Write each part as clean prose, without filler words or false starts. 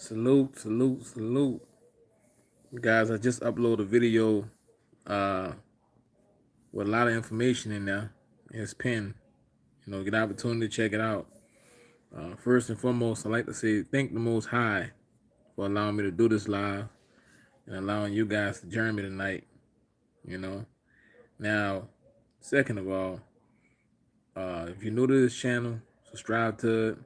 Salute, salute, salute. Guys, I just uploaded a video uh, with a lot of information in there. It's pinned. Get an opportunity to check it out. First and foremost, I'd like to say thank the Most High for allowing me to do this live and allowing you guys to join me tonight. You know. Now, second of all, if you're new to this channel, subscribe to it.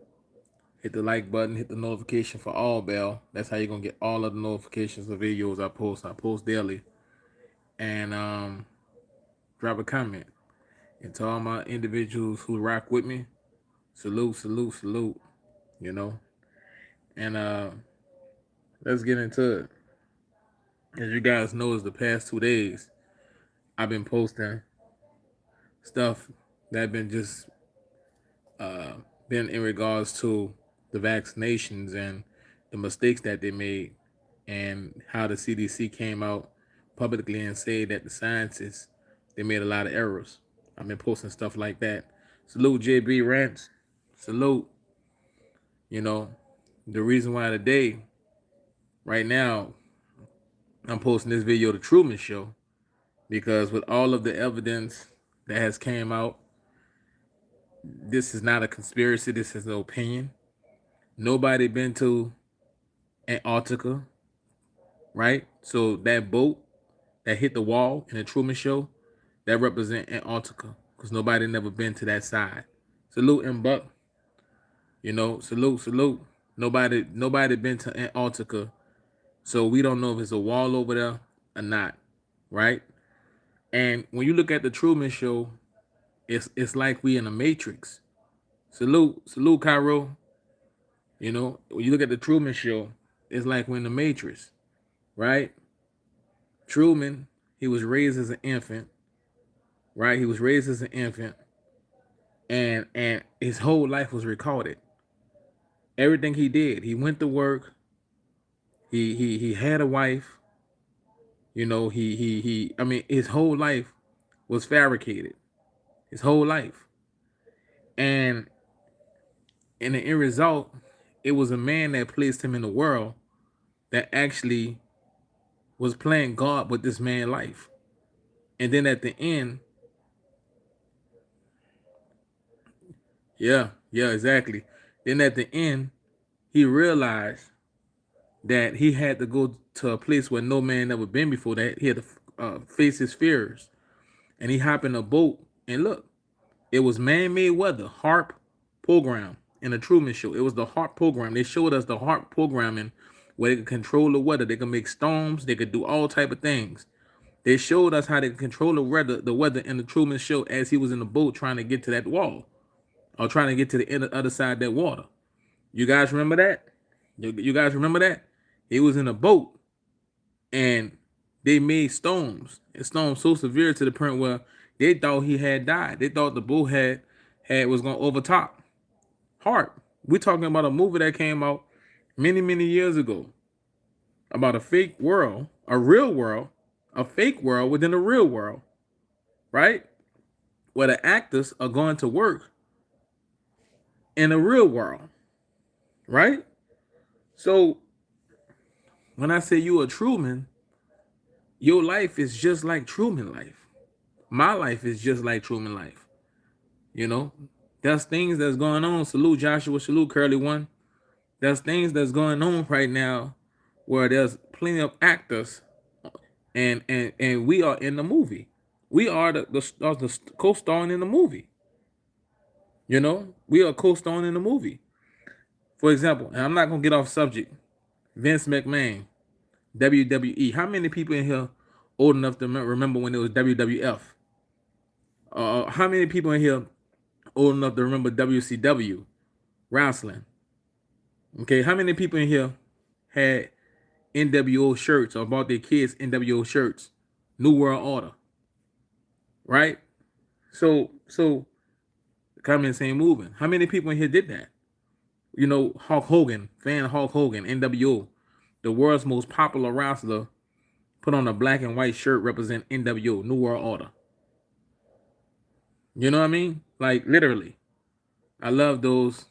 Hit the like button, hit the notification for all bell. That's how you're gonna get all of the notifications of videos I post. I post daily. And drop a comment. And to all my individuals who rock with me, salute, salute, salute. You know. And let's get into it. As you guys know, is the past 2 days I've been posting stuff that been just been in regards to the vaccinations and the mistakes that they made and how the CDC came out publicly and said that the scientists they made a lot of errors. I've been posting stuff like that. Salute JB Rants. Salute. You know, the reason why today, right now, I'm posting this video, The Truman Show, because with all of the evidence that has came out, this is not a conspiracy. This is an opinion. Nobody been to Antarctica, right? So that boat that hit the wall in the Truman Show, that represent Antarctica, because nobody never been to that side. Salute and Buck. Salute, salute. Nobody been to Antarctica, so we don't know if it's a wall over there or not, right? And when you look at the Truman Show, it's like we in a Matrix. Salute, salute, Cairo. When you look at the Truman Show, it's like we're in the Matrix, right? Truman, he was raised as an infant, right? He was raised as an infant, and his whole life was recorded. Everything he did, he went to work. He had a wife. He. I mean, his whole life was fabricated. His whole life, and in the end result, it was a man that placed him in the world that actually was playing God with this man's life. And then at the end, yeah, exactly. Then at the end, he realized that he had to go to a place where no man ever been before. That he had to face his fears, and he hopped in a boat. And look, it was man-made weather, HARP program in the Truman Show. It was the HARP program. They showed us the HARP programming where they could control the weather. They could make storms. They could do all type of things. They showed us how to control the weather in the Truman Show as he was in the boat trying to get to that wall or trying to get to the other side of that water. You guys remember that? You guys remember that? He was in a boat and they made storms. And storms so severe to the point where they thought he had died. They thought the boat had was gonna overtop. Heart. We're talking about a movie that came out many, many years ago about a fake world, a real world, a fake world within a real world, right? Where the actors are going to work in a real world, right? So when I say you a Truman, your life is just like Truman life. My life is just like Truman life. There's things that's going on. Salute Joshua, salute Curly One. There's things that's going on right now where there's plenty of actors and we are in the movie. We are the co-starring in the movie. We are co-starring in the movie. For example, and I'm not gonna get off subject. Vince McMahon, WWE. How many people in here old enough to remember when it was WWF? How many people in here old enough to remember WCW wrestling? Okay, how many people in here had NWO shirts or bought their kids NWO shirts? New World Order, right? So the comments ain't moving. How many people in here did that? Hulk Hogan, fan of Hulk Hogan, NWO, the world's most popular wrestler, put on a black and white shirt represent NWO, New World Order. You know what I mean? Like literally. I love those.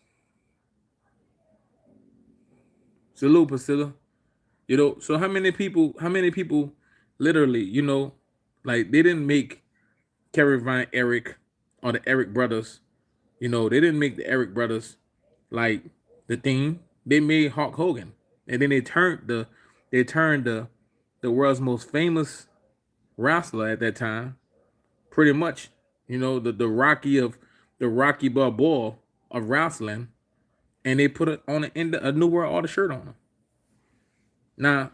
Salute, Priscilla. You know, so how many people literally, like they didn't make Caravine Eric or the Eric brothers. They didn't make the Eric brothers like the thing. They made Hulk Hogan. And then they turned the world's most famous wrestler at that time, pretty much. The Rocky Balboa of wrestling, and they put it on a New World Order shirt on him. Now,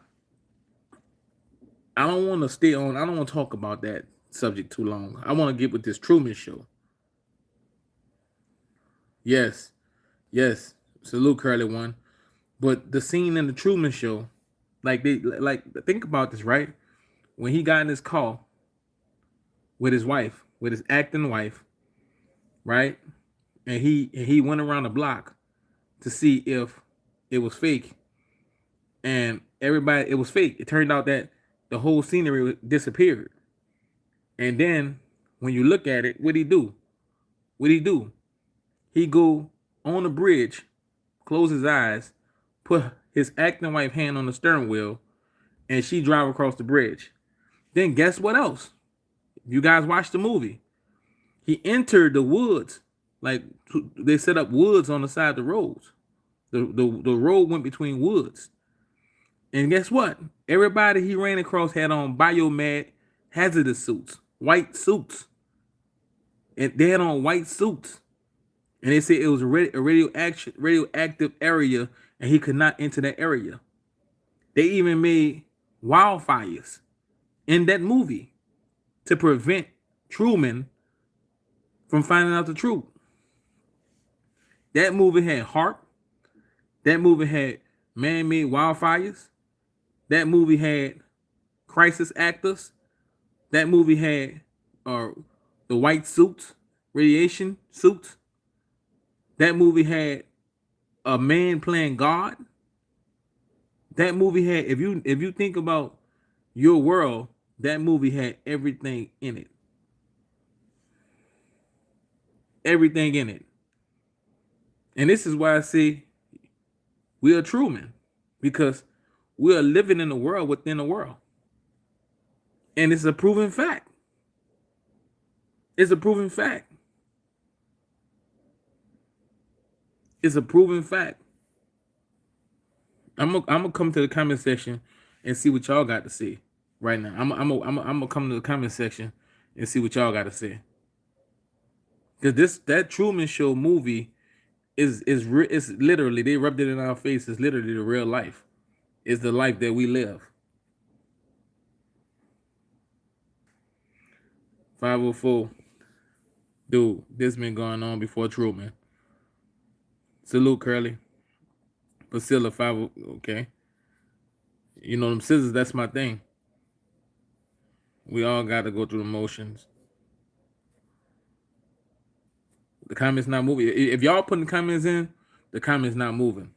I don't want to talk about that subject too long. I want to get with this Truman Show. Yes, yes. Salute Curly One. But the scene in the Truman Show, like think about this, right? When he got in his car with his wife, with his acting wife, right? And he went around the block to see if it was fake. And everybody, it was fake. It turned out that the whole scenery disappeared. And then when you look at it, what'd he do? What'd he do? He go on the bridge, close his eyes, put his acting wife hand on the steering wheel, and she drive across the bridge. Then guess what else? You guys watched the movie. He entered the woods. Like they set up woods on the side of the roads. The road went between woods. And guess what? Everybody he ran across had on biomed hazardous suits, white suits. And they had on white suits. And they said it was a radioactive area and he could not enter that area. They even made wildfires in that movie to prevent Truman from finding out the truth. That movie had heart. That movie had man-made wildfires. That movie had crisis actors. That movie had the white suits, radiation suits. That movie had a man playing God. That movie had, if you think about your world, that movie had everything in it. Everything in it. And this is why I say we are Truman, because we are living in a world within a world. And it's a proven fact. It's a proven fact. It's a proven fact. I'm gonna come to the comment section and see what y'all got to say right now. I'm gonna come to the comment section and see what y'all got to say. Because that Truman Show movie is literally, they rubbed it in our face. It's literally the real life. It's the life that we live. 504. Dude, this been going on before Truman. Salute, Curly. Priscilla, 50. Okay. You know them scissors, that's my thing. We all got to go through the motions. The comments not moving. If y'all putting comments in, the comments not moving.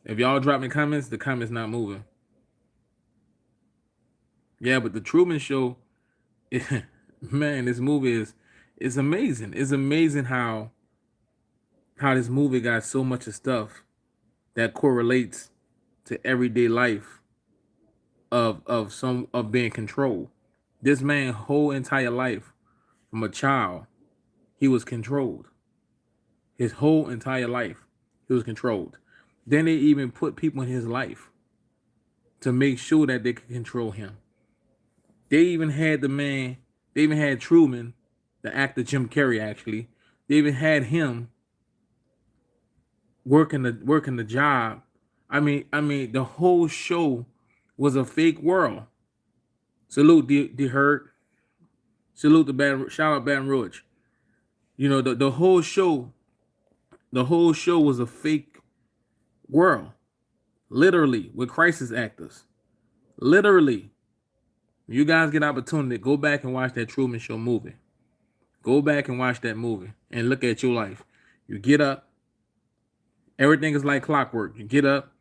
If y'all dropping comments, the comments not moving. Yeah, but the Truman Show, man, this movie is amazing. It's amazing how this movie got so much of stuff that correlates to everyday life of being controlled. This man's whole entire life, from a child, he was controlled. His whole entire life, he was controlled. Then they even put people in his life to make sure that they could control him. They even had Truman, the actor Jim Carrey, actually. They even had him working the job. I mean, the whole show was a fake world. Salute the herd. Salute shout out Baton Rouge. You know, the whole show was a fake world. Literally, with crisis actors. Literally. You guys get opportunity, go back and watch that Truman Show movie. Go back and watch that movie and look at your life. You get up. Everything is like clockwork. You get up.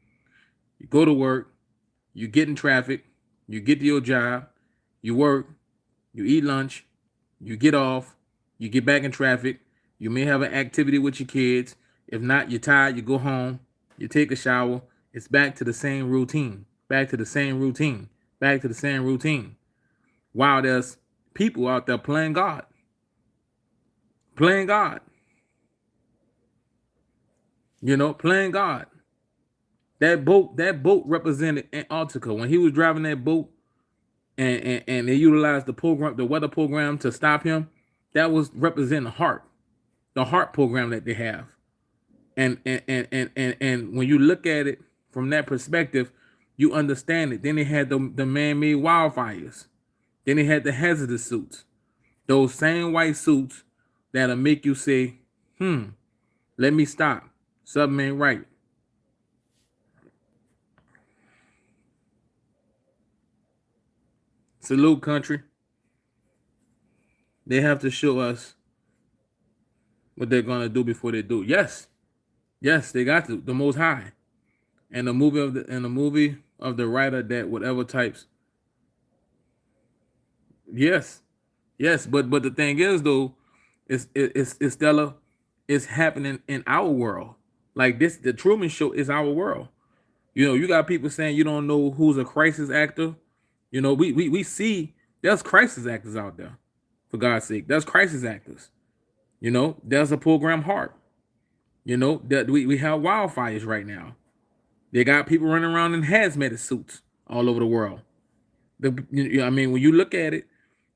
You go to work. You get in traffic. You get to your job. You work. You eat lunch. You get off. You get back in traffic. You may have an activity with your kids. If not, you're tired. You go home. You take a shower. It's back to the same routine, back to the same routine, back to the same routine. While there's people out there playing God, playing God, playing God. That boat represented Antarctica. When he was driving that boat and they utilized the weather program to stop him, that was representing the heart program that they have. And when you look at it from that perspective, you understand it. Then they had the man-made wildfires. Then they had the hazardous suits. Those same white suits that'll make you say, let me stop. Something ain't right. Salute, country. They have to show us what they're gonna do before they do. Yes, yes, they got to. The Most High, and the movie of the writer that whatever types. Yes, yes, but the thing is though, it's Stella, it's happening in our world. Like this, the Truman Show is our world. You got people saying you don't know who's a crisis actor. We see there's crisis actors out there. For God's sake, there's crisis actors. There's a program Heart. That we have wildfires right now. They got people running around in hazmat suits all over the world. I mean, when you look at it,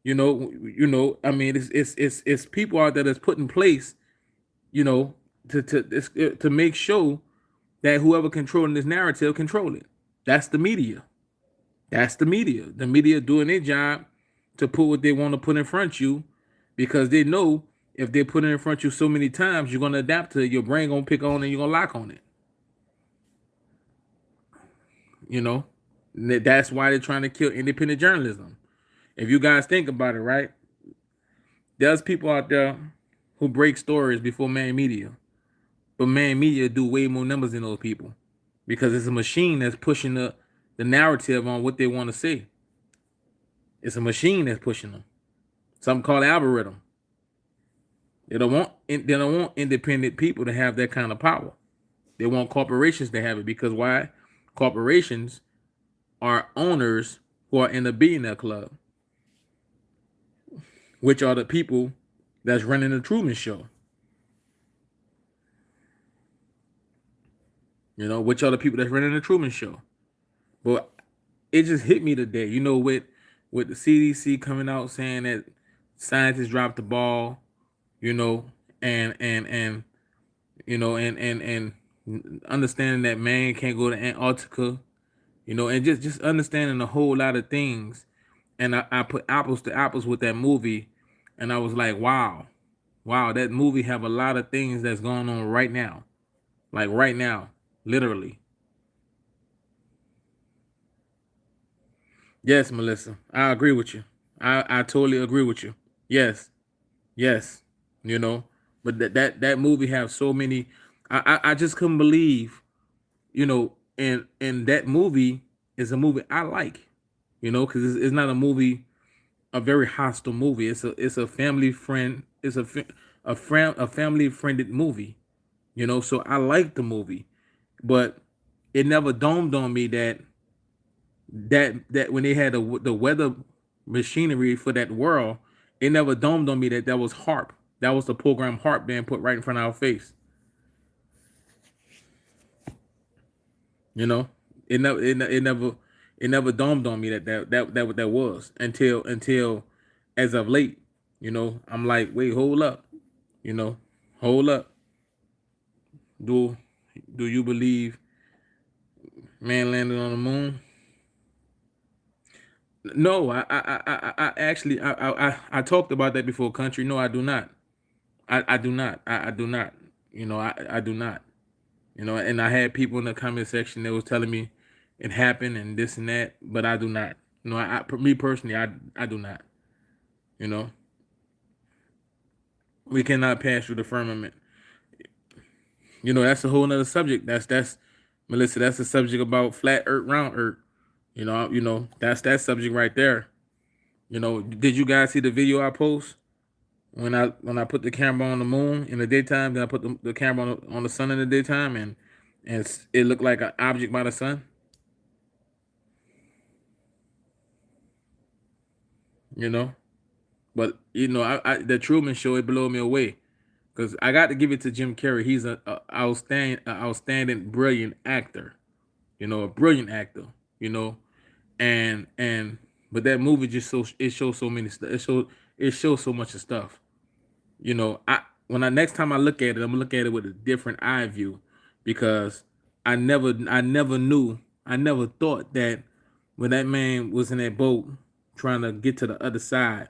I mean, it's people out there that's put in place, to make sure that whoever controlling this narrative control it. That's the media. That's the media. The media doing their job to put what they want to put in front of you, because they know if they put it in front of you so many times, you're gonna adapt to it. Your brain gonna pick on it and you're gonna lock on it. That's why they're trying to kill independent journalism. If you guys think about it, right? There's people out there who break stories before main media, but main media do way more numbers than those people, because it's a machine that's pushing the narrative on what they want to say. It's a machine that's pushing them. Something called algorithm. They don't want independent people to have that kind of power. They want corporations to have it, because why? Corporations are owners who are in the billionaire club, which are the people that's running the Truman Show. Which are the people that's running the Truman Show. But it just hit me today, with the CDC coming out saying that scientists dropped the ball, and understanding that man can't go to Antarctica, and just understanding a whole lot of things. And I put apples to apples with that movie, and I was like, wow, that movie have a lot of things that's going on right now, like right now, literally. Yes, Melissa, I agree with you. I totally agree with you. Yes, yes, but that movie have so many. I just couldn't believe, and that movie is a movie I like, because it's not a movie, a very hostile movie. It's a family friend. It's a family friended movie, So I like the movie, but it never dawned on me that when they had the weather machinery for that world, it never dawned on me that was HARP. That was the program HARP being put right in front of our face. It never dawned on me that was until as of late. I'm like, wait, hold up, hold up. Do you believe man landed on the moon? No, I actually I talked about that before, country. No, I do not. I do not. I do not. I do not. And I had people in the comment section that was telling me it happened and this and that, but I do not. Me personally, I do not. You know, we cannot pass through the firmament. That's a whole nother subject. That's Melissa. That's a subject about flat Earth, round Earth. That's that subject right there. Did you guys see the video I post when I put the camera on the moon in the daytime? Then I put the camera on the sun in the daytime, and and it looked like an object by the sun. You know, but the Truman Show, it blew me away because I got to give it to Jim Carrey. He's a outstanding, brilliant actor. A brilliant actor. You know, and but that movie just it shows so many stuff. It shows so much of stuff. I when I next time I look at it, I'm gonna look at it with a different eye view, because I never thought that when that man was in that boat trying to get to the other side,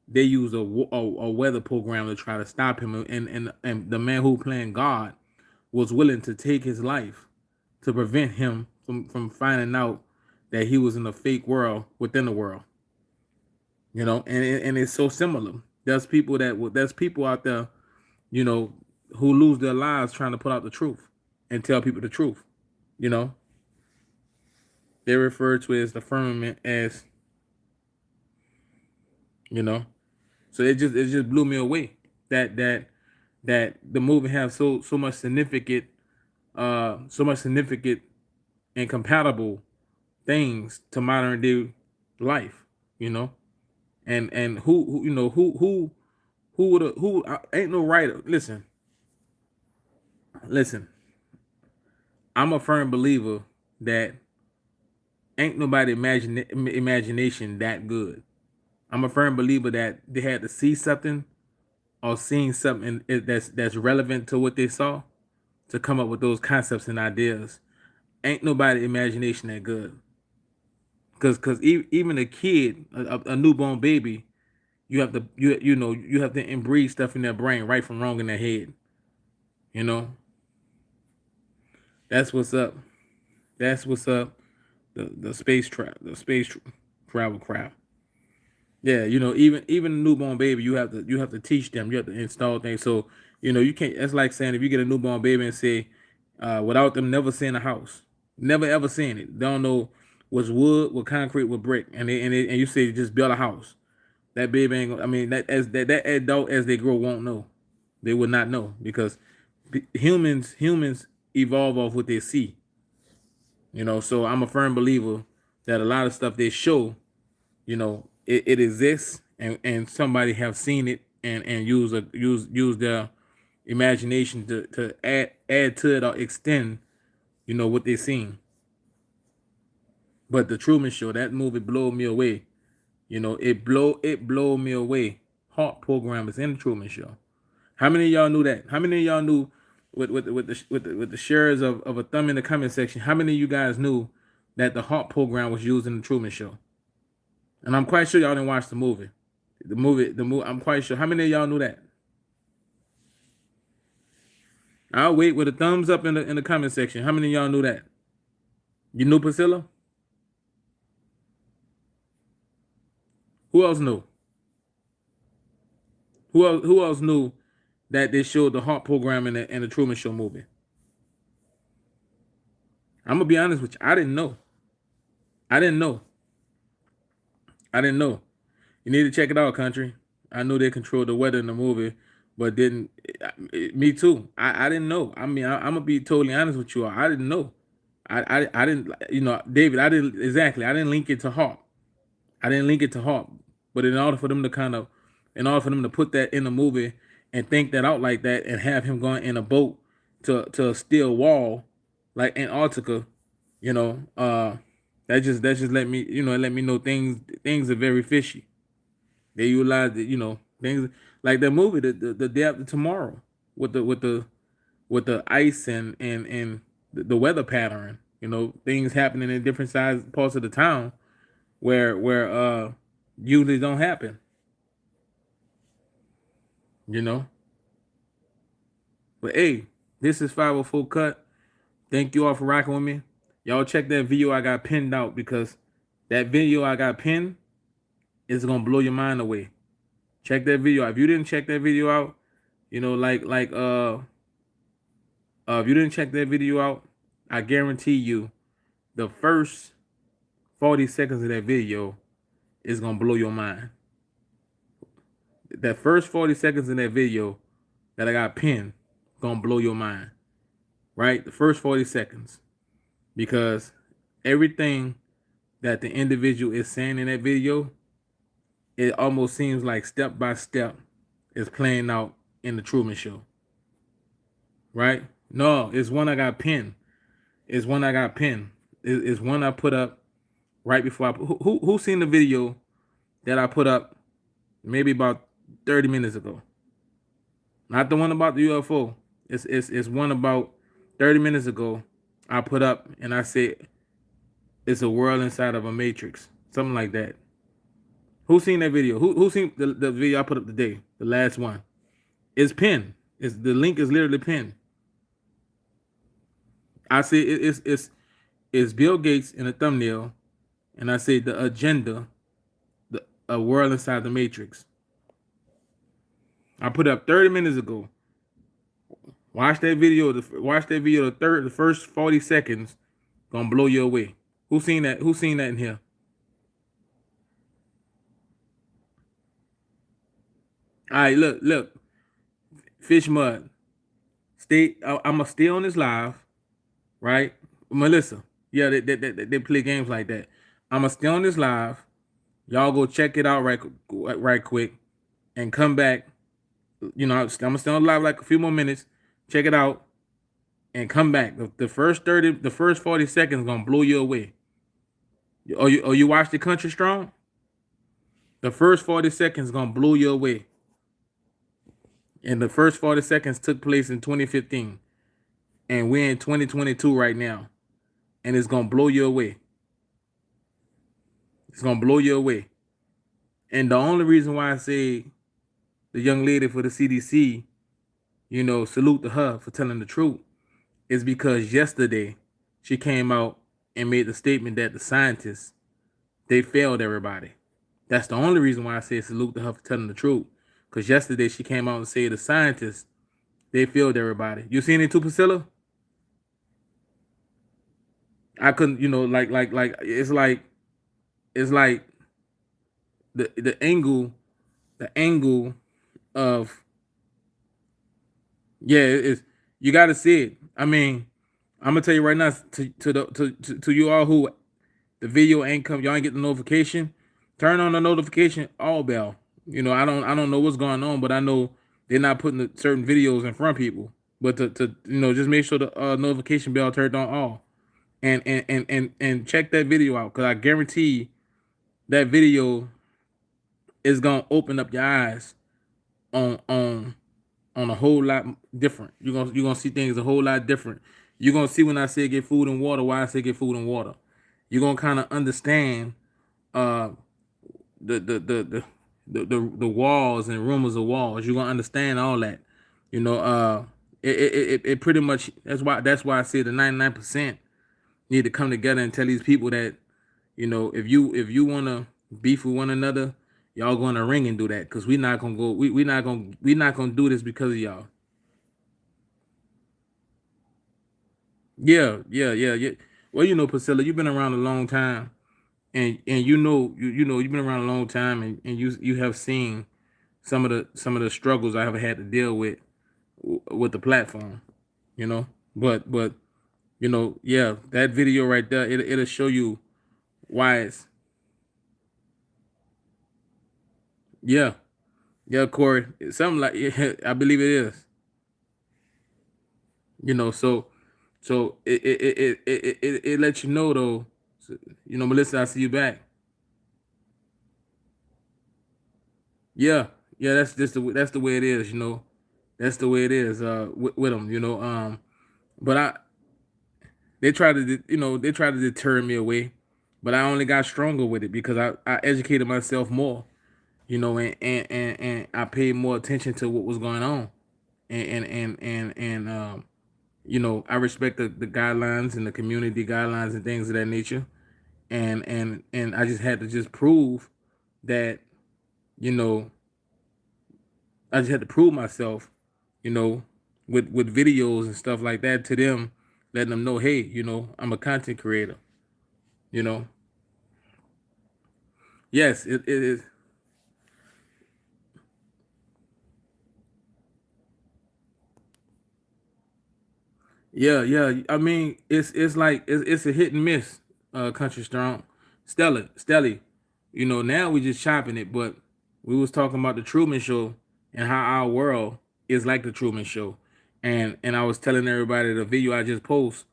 they used a weather program to try to stop him, and the man who playing God was willing to take his life to prevent him from finding out that he was in a fake world within the world. And it's so similar. There's people out there, you know, who lose their lives trying to put out the truth and tell people the truth. You know, they refer to it as the firmament, as you know. So it just blew me away that the movie have so much significant and compatible things to modern day life. You know, and who would who ain't no writer. Listen. I'm a firm believer that ain't nobody imagination that good. I'm a firm believer that they had to see something or seeing something that's relevant to what they saw to come up with those concepts and ideas. Ain't nobody imagination that good. Because even a kid, a newborn baby, you have to embreed stuff in their brain, right from wrong in their head. You know, that's what's up. That's what's up. The space travel crowd. Yeah, even a newborn baby, you have to teach them. You have to install things. So you can't. That's like saying, if you get a newborn baby and say, without them never seeing a house, never ever seeing it, they don't know what's wood, what concrete, what brick, and you say just build a house. That baby ain't. I mean, that adult, as they grow, won't know. They will not know, because humans evolve off what they see. So I'm a firm believer that a lot of stuff they show, it exists, and somebody have seen it, and use their imagination to add to it or extend, what they seen. But the Truman Show, that movie blew me away. It blow me away. Heart program is in the Truman Show. How many of y'all knew that? How many of y'all knew, with the shares of a thumb in the comment section? How many of you guys knew that the heart program was used in the Truman Show? And I'm quite sure y'all didn't watch the movie. The movie. I'm quite sure. How many of y'all knew that? I'll wait with a thumbs up in the comment section. How many of y'all knew that? You knew, Priscilla? Who else knew? Who else knew that they showed the heart program in the Truman Show movie? I'm gonna be honest with you. I didn't know. I didn't know. I didn't know. You need to check it out, country. I knew they controlled the weather in the movie, but didn't. Me too. I didn't know. I mean, I'm gonna be totally honest with you. I didn't know. I didn't. David. I didn't exactly. I didn't link it to Hawk. I didn't link it to Hawk. But in order for them to put that in the movie and think that out like that, and have him going in a boat to a steel wall like Antarctica, you know, uh, that just let me know things are very fishy. They utilize things like the movie, the day after tomorrow, with the ice and the weather pattern. Things happening in different size parts of the town where usually don't happen. You know, but hey, this is 504 Cut. Thank you all for rocking with me. Y'all check that video I got pinned out, because that video I got pinned is gonna blow your mind away. Check that video out. If you didn't check that video out, if you didn't check that video out, I guarantee you the first 40 seconds of that video is gonna blow your mind. That first 40 seconds in that video that I got pinned gonna blow your mind. right? The first 40 seconds, because everything that the individual is saying in that video, it almost seems like step by step is playing out in the Truman Show, right? No, it's one I got pinned. It's one I got pinned. It's one I put up right before I who seen the video that I put up maybe about 30 minutes ago. Not the one about the UFO. It's one about 30 minutes ago I put up and I said it's a world inside of a matrix. Something like that. Who seen that video? Who seen the video I put up today? The last one. It's pinned. It's the link is literally pinned. I say it's Bill Gates in a thumbnail, and I say the agenda, a world inside the matrix. I put up 30 minutes ago. Watch that video. Watch that video. The first 40 seconds gonna blow you away. Who seen that? Who seen that in here? All right, look. Fish mud. I'ma stay on this live, right? Melissa. Yeah, they play games like that. I'ma stay on this live. Y'all go check it out right quick, and come back. You know, I'm gonna stay on live like a few more minutes. Check it out, and come back. The first 30, the first 40 seconds gonna blow you away. You watch the Country Strong? The first 40 seconds gonna blow you away. And the first 40 seconds took place in 2015. And we're in 2022 right now. And it's gonna blow you away. It's gonna blow you away. And the only reason why I say the young lady for the CDC, you know, salute to her for telling the truth, is because yesterday she came out and made the statement that the scientists, they failed everybody. That's the only reason why I say salute to her for telling the truth. Because yesterday she came out and said the scientists, they failed everybody. You seen it too, Priscilla? I couldn't, you know, like it's like the angle of, yeah, it's, you got to see it. I mean, I'm gonna tell you right now, to you all who the video ain't come, y'all ain't get the notification. Turn on the notification all bell. You know, I don't know what's going on, but I know they're not putting the certain videos in front of people. But to you know, just make sure the notification bell turned on all, and check that video out, because I guarantee that video is gonna open up your eyes on a whole lot different. You're gonna see things a whole lot different. You're gonna see when I say get food and water, why I say get food and water. You're gonna kind of understand uh the the the the the walls and rumors of walls. You're gonna understand all that. You know, it pretty much, that's why I say the 99% need to come together and tell these people that, you know, if you wanna beef with one another, y'all go in the ring and do that, because we not gonna do this because of y'all. Yeah. Well, you know, Priscilla, you've been around a long time, and you know you've been around a long time, and you have seen some of the struggles I have had to deal with the platform, you know. But you know, yeah, that video right there, it'll show you why it's, yeah, yeah, Corey. It's something like, yeah, I believe it is. You know, so it lets you know though. You know, Melissa, I see you back. Yeah, yeah, that's the way it is. You know, that's the way it is. With them, you know. But they try to deter me away, but I only got stronger with it because I educated myself more. You know, and I paid more attention to what was going on, and you know, I respect the guidelines and the community guidelines and things of that nature, and I just had to just prove that, you know, I just had to prove myself, you know, with videos and stuff like that to them, letting them know, hey, you know, I'm a content creator, you know. Yes, it is. Yeah, yeah. I mean, it's like it's a hit and miss. Country Strong, Stelly. You know, now we just chopping it, but we was talking about the Truman Show and how our world is like the Truman Show, and I was telling everybody the video I just post.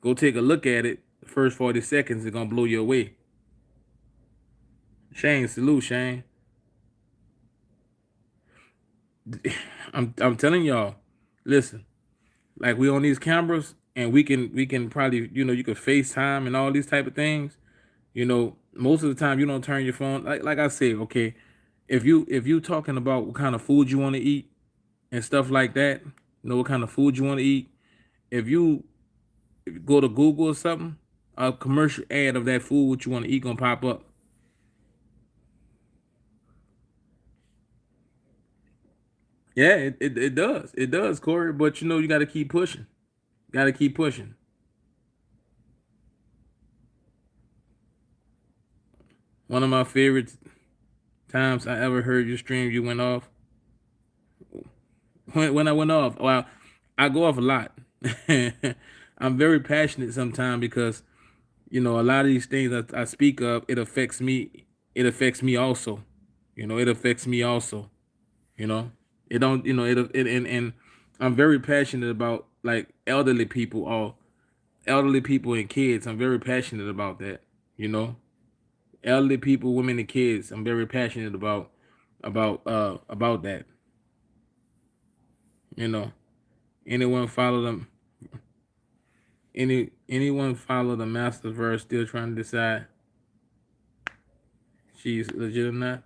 Go take a look at it. The first 40 seconds is gonna blow you away. Shane, salute, Shane. I'm telling y'all, listen. Like we on these cameras, and we can probably you could FaceTime and all these type of things. Most of the time you don't turn your phone. Like I say, okay, if you talking about what kind of food you want to eat and stuff like that, what kind of food you want to eat. If you go to Google or something, a commercial ad of that food what you want to eat gonna pop up. Yeah, it does, Corey. But you got to keep pushing. Got to keep pushing. One of my favorite times I ever heard your stream, you went off. When I went off, well, I go off a lot. I'm very passionate sometimes because a lot of these things I speak of, it affects me. It affects me also. It affects me also. You know, it don't. And I'm very passionate about like elderly people or elderly people and kids. I'm very passionate about that. You know, elderly people, women, and kids. I'm very passionate about that. You know, anyone follow them? Anyone follow the master verse? Still trying to decide she's legit or not?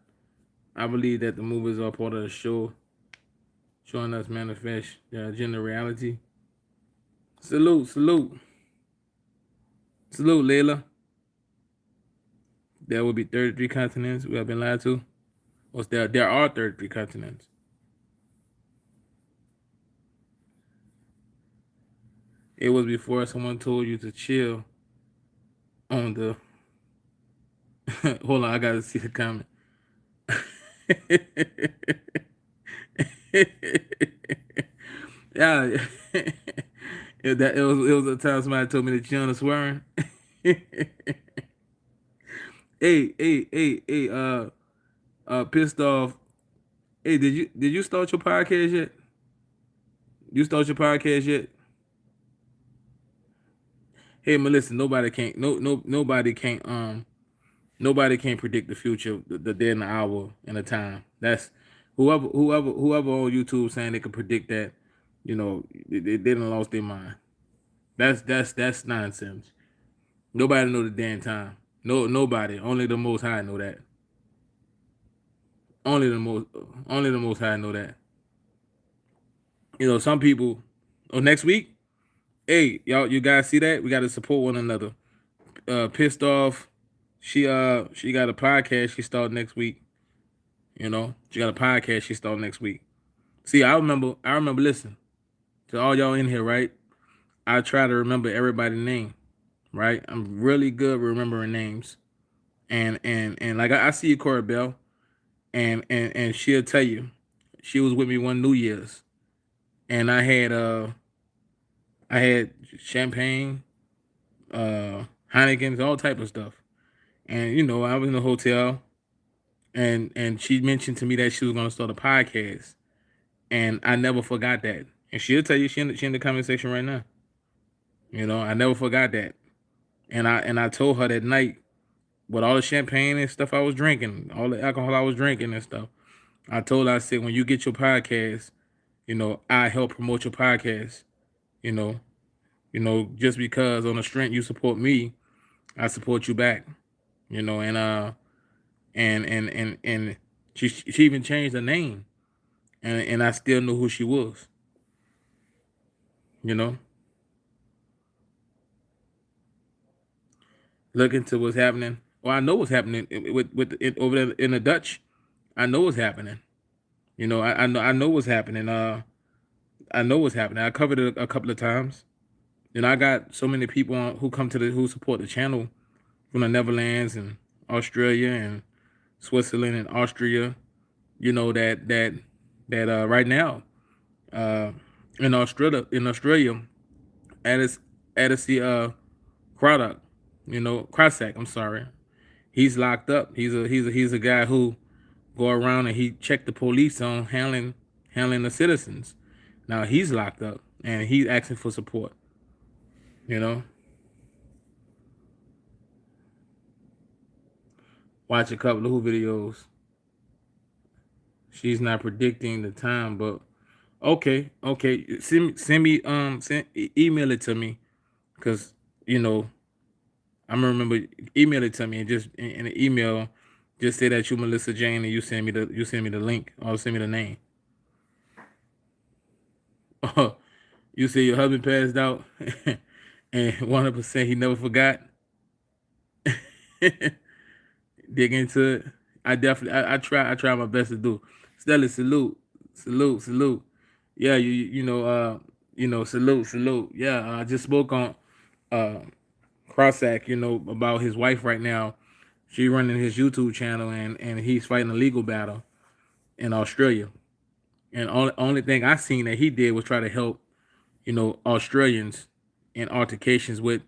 I believe that the movies are part of the show, showing us manifest their agenda reality. Salute, salute, salute, Layla. There will be 33 continents we have been lied to. Or there are 33 continents. It was before someone told you to chill on the. Hold on, I gotta see the comment. Yeah, it was a time somebody told me to chill on the swearing. Hey, pissed off. Hey, did you start your podcast yet? You start your podcast yet? Hey, Melissa, nobody can't nobody can predict the future, the day and the hour and the time. That's whoever on YouTube saying they can predict that, they done lost their mind. That's nonsense. Nobody know the damn time. No, nobody. Only the Most High know that. Only the most only the Most High know that. Some people. Oh, next week. Hey, y'all, you guys see that? We got to support one another. Pissed off. She got a podcast. She start next week. She got a podcast. She start next week. See, I remember. Listen to all y'all in here, right? I try to remember everybody's name, right? I'm really good with remembering names, and like I see you, Corey Bell, and she'll tell you, she was with me one New Year's, and I had champagne, Heineken's, all type of stuff, and I was in the hotel, and she mentioned to me that she was gonna start a podcast, and I never forgot that, and she'll tell you she in the comment section right now. I never forgot that, and I told her that night with all the champagne and stuff I was drinking, all the alcohol I was drinking and stuff. I told her, I said, when you get your podcast, I help promote your podcast. You know, just because on the strength you support me, I support you back. And she even changed her name, and I still knew who she was. You know, look into what's happening. Well, I know what's happening with it over there in the Dutch. I know what's happening. I know what's happening. I know what's happening. I covered it a couple of times. I got so many people who come to who support the channel from the Netherlands and Australia and Switzerland and Austria. That right now, uh, in Australia, Addis Addis Craddock, Crossack. I'm sorry. He's locked up. He's a guy who go around and he checked the police on handling the citizens. Now he's locked up and he's asking for support. You know, watch a couple of who videos. She's not predicting the time, but okay. Send me email it to me because you know I'm gonna remember email it to me and just in an email just say that you Melissa Jane and you send me the link or send me the name. You say your husband passed out and 100% he never forgot. Dig into it. I definitely I try my best to do. Stella, salute. Yeah, salute. Yeah, I just spoke on uh Crossack, about his wife right now. She running his YouTube channel and he's fighting a legal battle in Australia. And only thing I seen that he did was try to help, Australians in altercations with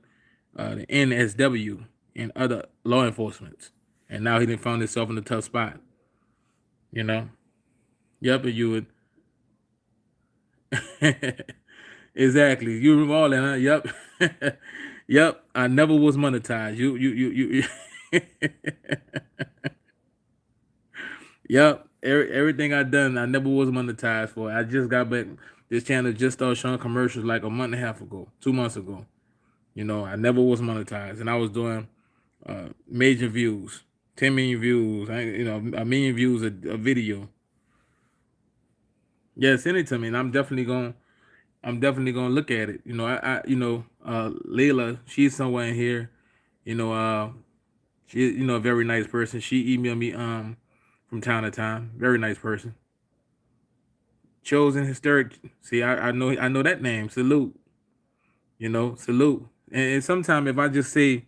the NSW and other law enforcement. And now he done found himself in a tough spot. You know. Yep, and you would exactly. You remember all that, huh? Yep. Yep. I never was monetized. You Yep. Everything I done, I never was monetized for. I just got back. This channel just started showing commercials like a month and a half ago, 2 months ago. I never was monetized, and I was doing major views, 10 million views. A million views a video. Yeah, send it to me, and I'm definitely gonna look at it. Layla, she's somewhere in here. You know, uh, she, a very nice person. She emailed me from time to time. Very nice person. Chosen Hysteric. See, I know that name. Salute. Salute. And sometimes if I just say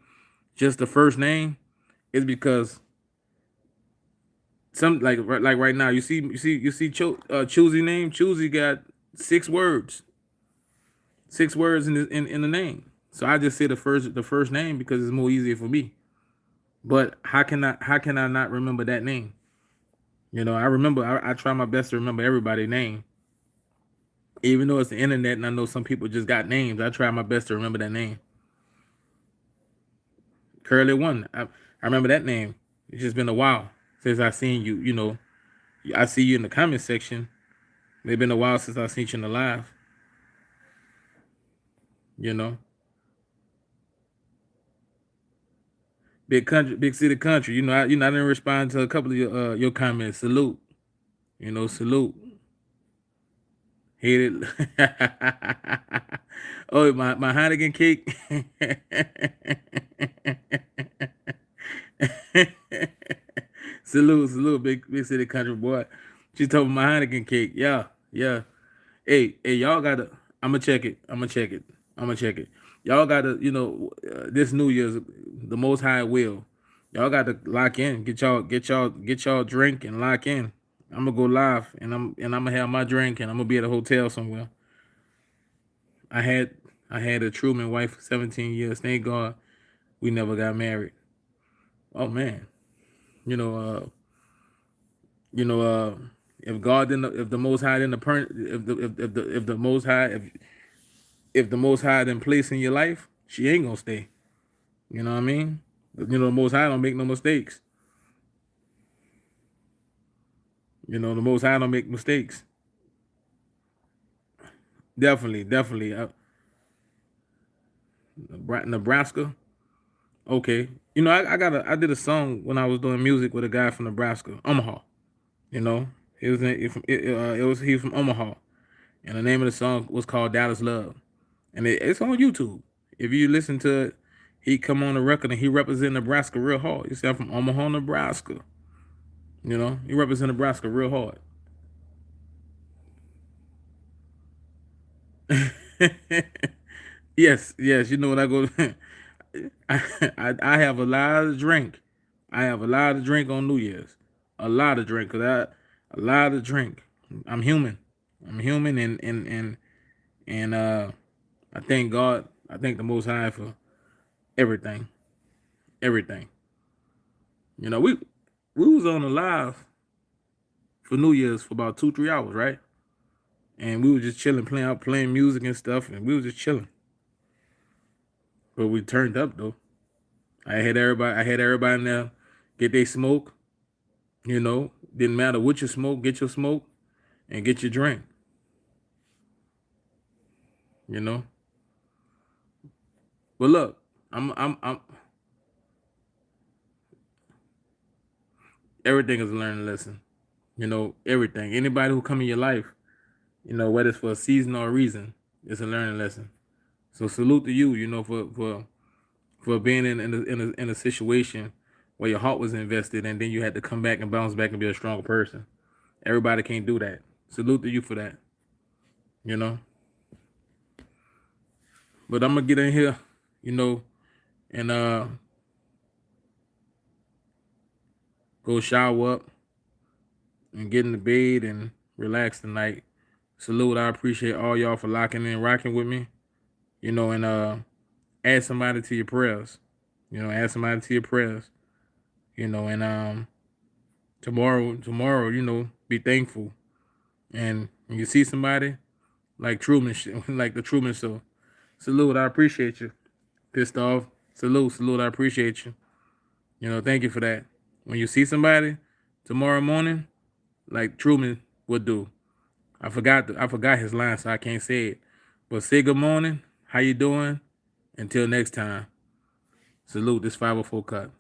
just the first name, it's because some like right now you see Choosy name. Choosy got 6 words. 6 words in the name. So I just say the first name because it's more easier for me. But how can I not remember that name? I remember I try my best to remember everybody's name. Even though it's the internet and I know some people just got names, I try my best to remember that name. Curly One. I remember that name. It's just been a while since I seen you. I see you in the comment section. It's been a while since I seen you in the live. You know, big country, big city country. I didn't respond to a couple of your comments. Salute. Salute. Hate it. Oh, my Heineken cake. Salute, big city country boy. She told me my Heineken cake. Yeah, yeah. Hey, y'all gotta. I'ma check it. I'ma check it. Y'all gotta, this New Year's, the Most High will. Y'all gotta lock in. Get y'all drink and lock in. I'm gonna go live and I'm gonna have my drink and I'm gonna be at a hotel somewhere. I had I had a Truman wife for 17 years. Thank God we never got married. Oh man, you know, uh, you know, if God didn't, if the Most High didn't, if the Most High, if the Most High didn't place in your life, she ain't gonna stay. You know what I mean? The Most High don't make no mistakes. The Most High don't make mistakes. Definitely. Nebraska. Okay. I did a song when I was doing music with a guy from Nebraska, Omaha. You know, it was he was from Omaha, and the name of the song was called Dallas Love, and it's on YouTube. If you listen to it, he come on the record and he represent Nebraska real hard. He said I'm from Omaha, Nebraska. He represent Nebraska real hard. Yes. You know what I go. I have a lot of drink. I have a lot of drink on New Year's. A lot of drink, a lot of drink. I'm human. I'm human, and I thank God. I thank the Most High for everything. Everything. You know, we was on the live for New Year's for about 2-3 hours, right? And we were just chilling, playing music and stuff, and we was just chilling. But we turned up though. I had everybody in there get their smoke. You know, didn't matter what you smoke, get your smoke and get your drink. You know. But look, I'm everything is a learning lesson. You know, everything. Anybody who come in your life, you know, whether it's for a season or a reason, it's a learning lesson. So salute to you, you know, for being in a situation where your heart was invested and then you had to come back and bounce back and be a stronger person. Everybody can't do that. Salute to you for that. You know. But I'm gonna get in here, you know, and go shower up and get in the bed and relax tonight. Salute. I appreciate all y'all for locking in, rocking with me. You know, and add somebody to your prayers. You know, add somebody to your prayers. You know, and tomorrow, you know, be thankful. And when you see somebody like Truman, like the Truman Show, salute. I appreciate you. Pissed off. Salute. I appreciate you. You know, thank you for that. When you see somebody tomorrow morning, like Truman would do. I forgot his line, so I can't say it. But say good morning. How you doing? Until next time. Salute. This 504 cut.